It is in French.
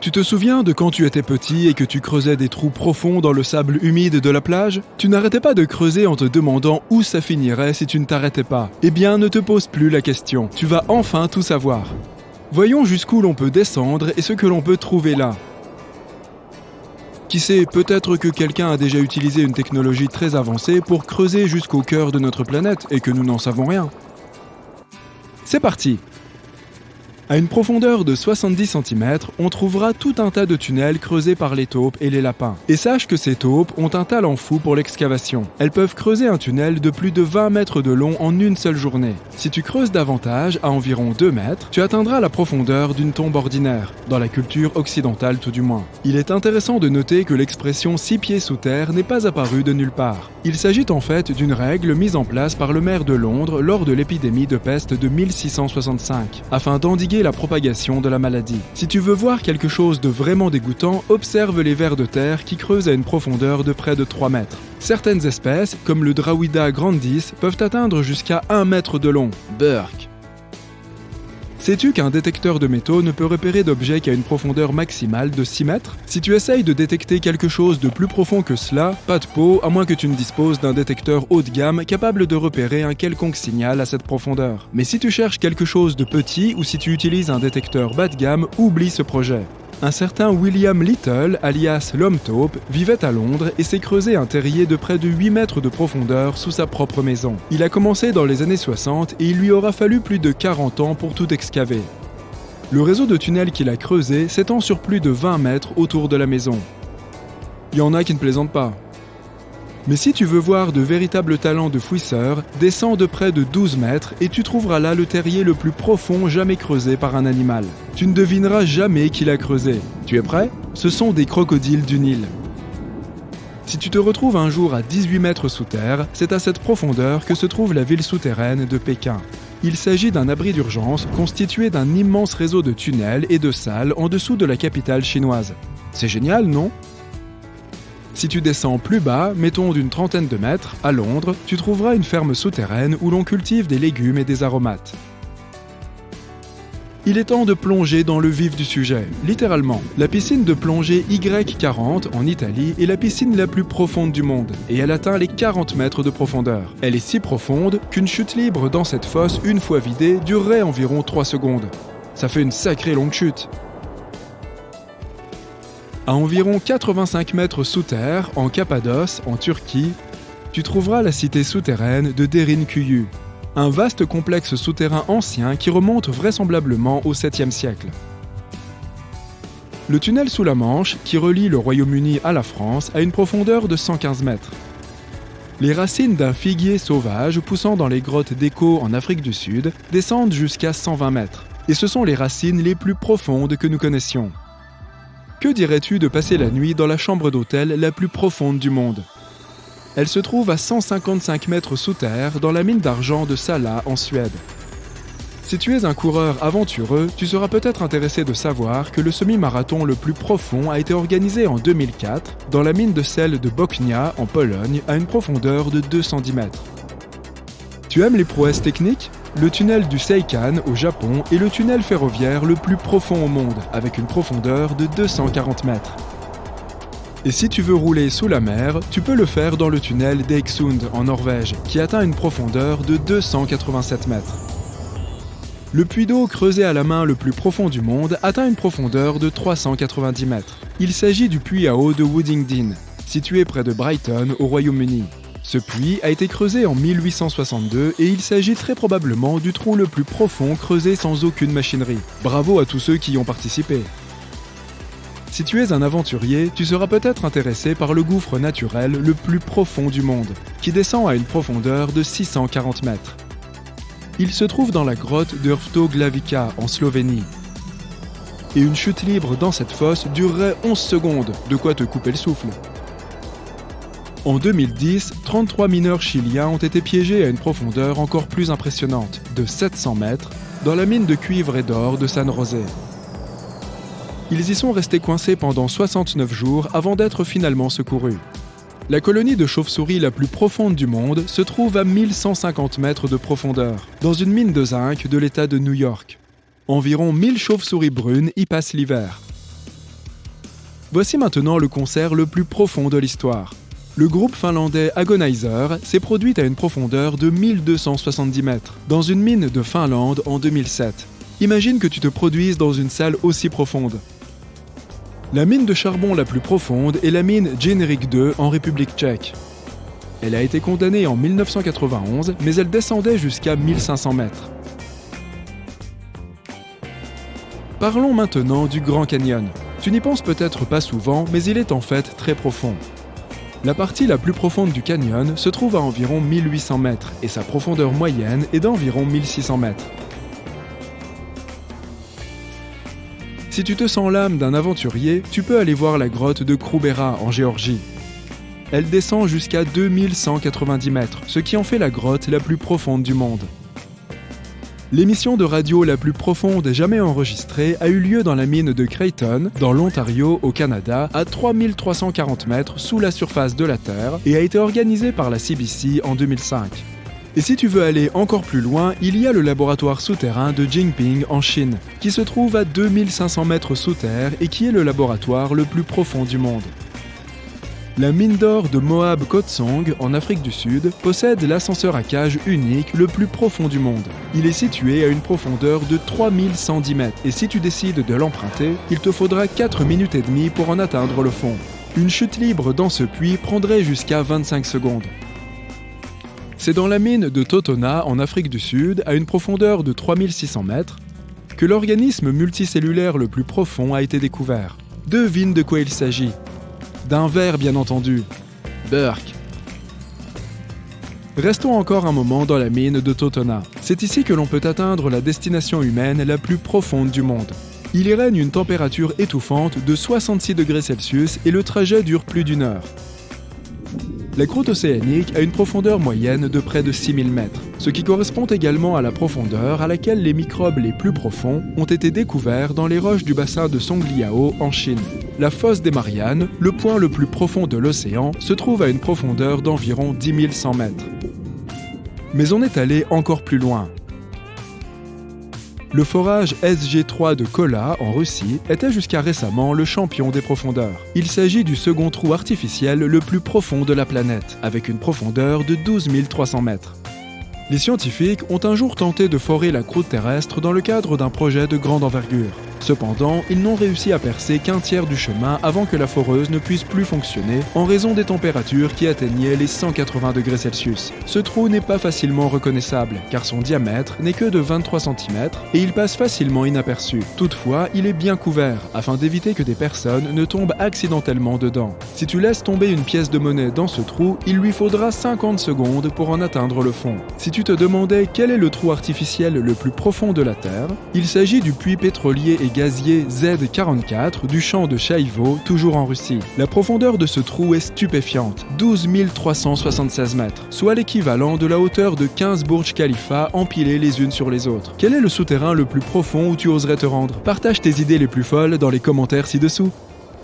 Tu te souviens de quand tu étais petit et que tu creusais des trous profonds dans le sable humide de la plage? Tu n'arrêtais pas de creuser en te demandant où ça finirait si tu ne t'arrêtais pas. Eh bien, ne te pose plus la question. Tu vas enfin tout savoir. Voyons jusqu'où l'on peut descendre et ce que l'on peut trouver là. Qui sait, peut-être que quelqu'un a déjà utilisé une technologie très avancée pour creuser jusqu'au cœur de notre planète et que nous n'en savons rien. C'est parti! À une profondeur de 70 cm, on trouvera tout un tas de tunnels creusés par les taupes et les lapins. Et sache que ces taupes ont un talent fou pour l'excavation. Elles peuvent creuser un tunnel de plus de 20 mètres de long en une seule journée. Si tu creuses davantage, à environ 2 mètres, tu atteindras la profondeur d'une tombe ordinaire, dans la culture occidentale tout du moins. Il est intéressant de noter que l'expression 6 pieds sous terre n'est pas apparue de nulle part. Il s'agit en fait d'une règle mise en place par le maire de Londres lors de l'épidémie de peste de 1665, afin d'endiguer la propagation de la maladie. Si tu veux voir quelque chose de vraiment dégoûtant, observe les vers de terre qui creusent à une profondeur de près de 3 mètres. Certaines espèces, comme le Drawida grandis, peuvent atteindre jusqu'à 1 mètre de long. Burk. Sais-tu qu'un détecteur de métaux ne peut repérer d'objets qu'à une profondeur maximale de 6 mètres? Si tu essayes de détecter quelque chose de plus profond que cela, pas de peau, à moins que tu ne disposes d'un détecteur haut de gamme capable de repérer un quelconque signal à cette profondeur. Mais si tu cherches quelque chose de petit ou si tu utilises un détecteur bas de gamme, oublie ce projet. Un certain William Little, alias l'homme taupe, vivait à Londres et s'est creusé un terrier de près de 8 mètres de profondeur sous sa propre maison. Il a commencé dans les années 60 et il lui aura fallu plus de 40 ans pour tout excaver. Le réseau de tunnels qu'il a creusé s'étend sur plus de 20 mètres autour de la maison. Il y en a qui ne plaisantent pas. Mais si tu veux voir de véritables talents de fouisseur, descends de près de 12 mètres et tu trouveras là le terrier le plus profond jamais creusé par un animal. Tu ne devineras jamais qui l'a creusé. Tu es prêt? Ce sont des crocodiles du Nil. Si tu te retrouves un jour à 18 mètres sous terre, c'est à cette profondeur que se trouve la ville souterraine de Pékin. Il s'agit d'un abri d'urgence constitué d'un immense réseau de tunnels et de salles en dessous de la capitale chinoise. C'est génial, non? Si tu descends plus bas, mettons d'une trentaine de mètres, à Londres, tu trouveras une ferme souterraine où l'on cultive des légumes et des aromates. Il est temps de plonger dans le vif du sujet, littéralement. La piscine de plongée Y40 en Italie est la piscine la plus profonde du monde, et elle atteint les 40 mètres de profondeur. Elle est si profonde qu'une chute libre dans cette fosse, une fois vidée, durerait environ 3 secondes. Ça fait une sacrée longue chute. À environ 85 mètres sous terre, en Cappadoce, en Turquie, tu trouveras la cité souterraine de Derinkuyu, un vaste complexe souterrain ancien qui remonte vraisemblablement au 7e siècle. Le tunnel sous la Manche, qui relie le Royaume-Uni à la France, a une profondeur de 115 mètres. Les racines d'un figuier sauvage poussant dans les grottes d'Eko en Afrique du Sud descendent jusqu'à 120 mètres, et ce sont les racines les plus profondes que nous connaissions. Que dirais-tu de passer la nuit dans la chambre d'hôtel la plus profonde du monde? Elle se trouve à 155 mètres sous terre dans la mine d'argent de Sala en Suède. Si tu es un coureur aventureux, tu seras peut-être intéressé de savoir que le semi-marathon le plus profond a été organisé en 2004 dans la mine de sel de Bochnia en Pologne à une profondeur de 210 mètres. Tu aimes les prouesses techniques? Le tunnel du Seikan au Japon est le tunnel ferroviaire le plus profond au monde, avec une profondeur de 240 mètres. Et si tu veux rouler sous la mer, tu peux le faire dans le tunnel d'Eiksund en Norvège, qui atteint une profondeur de 287 mètres. Le puits d'eau creusé à la main le plus profond du monde atteint une profondeur de 390 mètres. Il s'agit du puits à eau de Woodingdean, situé près de Brighton au Royaume-Uni. Ce puits a été creusé en 1862 et il s'agit très probablement du trou le plus profond creusé sans aucune machinerie. Bravo à tous ceux qui y ont participé. Si tu es un aventurier, tu seras peut-être intéressé par le gouffre naturel le plus profond du monde, qui descend à une profondeur de 640 mètres. Il se trouve dans la grotte d'Urfto Glavica en Slovénie. Et une chute libre dans cette fosse durerait 11 secondes, de quoi te couper le souffle. En 2010, 33 mineurs chiliens ont été piégés à une profondeur encore plus impressionnante, de 700 mètres, dans la mine de cuivre et d'or de San José. Ils y sont restés coincés pendant 69 jours avant d'être finalement secourus. La colonie de chauves-souris la plus profonde du monde se trouve à 1150 mètres de profondeur, dans une mine de zinc de l'État de New York. Environ 1000 chauves-souris brunes y passent l'hiver. Voici maintenant le concert le plus profond de l'histoire. Le groupe finlandais Agonizer s'est produit à une profondeur de 1270 mètres, dans une mine de Finlande en 2007. Imagine que tu te produises dans une salle aussi profonde. La mine de charbon la plus profonde est la mine Jennerik 2 en République tchèque. Elle a été condamnée en 1991, mais elle descendait jusqu'à 1500 mètres. Parlons maintenant du Grand Canyon. Tu n'y penses peut-être pas souvent, mais il est en fait très profond. La partie la plus profonde du canyon se trouve à environ 1800 mètres et sa profondeur moyenne est d'environ 1600 mètres. Si tu te sens l'âme d'un aventurier, tu peux aller voir la grotte de Kroubera en Géorgie. Elle descend jusqu'à 2190 mètres, ce qui en fait la grotte la plus profonde du monde. L'émission de radio la plus profonde jamais enregistrée a eu lieu dans la mine de Creighton, dans l'Ontario, au Canada, à 3340 mètres sous la surface de la Terre et a été organisée par la CBC en 2005. Et si tu veux aller encore plus loin, il y a le laboratoire souterrain de Jinping en Chine, qui se trouve à 2500 mètres sous terre et qui est le laboratoire le plus profond du monde. La mine d'or de Moab Khotsong, en Afrique du Sud, possède l'ascenseur à cage unique le plus profond du monde. Il est situé à une profondeur de 3110 mètres et si tu décides de l'emprunter, il te faudra 4 minutes et demie pour en atteindre le fond. Une chute libre dans ce puits prendrait jusqu'à 25 secondes. C'est dans la mine de Totona, en Afrique du Sud, à une profondeur de 3600 mètres, que l'organisme multicellulaire le plus profond a été découvert. Devine de quoi il s'agit. D'un ver, bien entendu. Burke. Restons encore un moment dans la mine de Totona. C'est ici que l'on peut atteindre la destination humaine la plus profonde du monde. Il y règne une température étouffante de 66 degrés Celsius et le trajet dure plus d'1 heure. La croûte océanique a une profondeur moyenne de près de 6000 mètres, ce qui correspond également à la profondeur à laquelle les microbes les plus profonds ont été découverts dans les roches du bassin de Songliao en Chine. La fosse des Mariannes, le point le plus profond de l'océan, se trouve à une profondeur d'environ 10 100 mètres. Mais on est allé encore plus loin. Le forage SG3 de Kola, en Russie, était jusqu'à récemment le champion des profondeurs. Il s'agit du second trou artificiel le plus profond de la planète, avec une profondeur de 12 300 mètres. Les scientifiques ont un jour tenté de forer la croûte terrestre dans le cadre d'un projet de grande envergure. Cependant, ils n'ont réussi à percer qu'un tiers du chemin avant que la foreuse ne puisse plus fonctionner en raison des températures qui atteignaient les 180 degrés Celsius. Ce trou n'est pas facilement reconnaissable car son diamètre n'est que de 23 cm et il passe facilement inaperçu. Toutefois, il est bien couvert afin d'éviter que des personnes ne tombent accidentellement dedans. Si tu laisses tomber une pièce de monnaie dans ce trou, il lui faudra 50 secondes pour en atteindre le fond. Si tu te demandais quel est le trou artificiel le plus profond de la Terre, il s'agit du puits pétrolier et gazier Z44 du champ de Chaïvo, toujours en Russie. La profondeur de ce trou est stupéfiante, 12 376 mètres, soit l'équivalent de la hauteur de 15 Burj Khalifa empilés les unes sur les autres. Quel est le souterrain le plus profond où tu oserais te rendre? Partage tes idées les plus folles dans les commentaires ci-dessous.